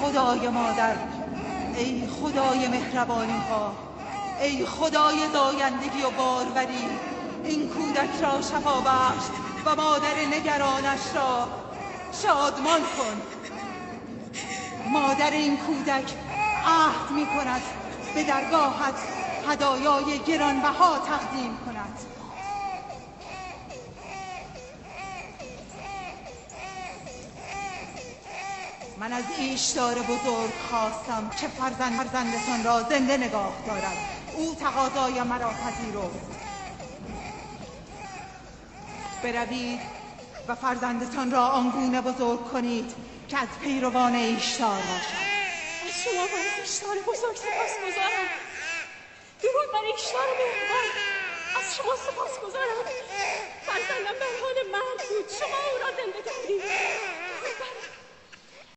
خدای مادر، ای خدای مهربانی ها، ای خدای زایندگی و باروری، این کودک را شفا بخش و مادر نگرانش را شادمان کن. مادر این کودک عهد می کند به درگاهت هدایای گرانبها تقدیم کند. من از ایشدار بزرگ خواستم که فرزندتان را زنده نگاه دارد. او تقاضای مرا پذیرفت. بروید و فرزندتان را آنگونه بزرگ کنید که از پیروان ایشدار باشد. از شما و از ایشدار بزرگ سپاسگزارم. درود بر ایشدار مهربان. از شما سپاسگزارم. فرزندم در حال مرگ بود، شما او را زنده کردید.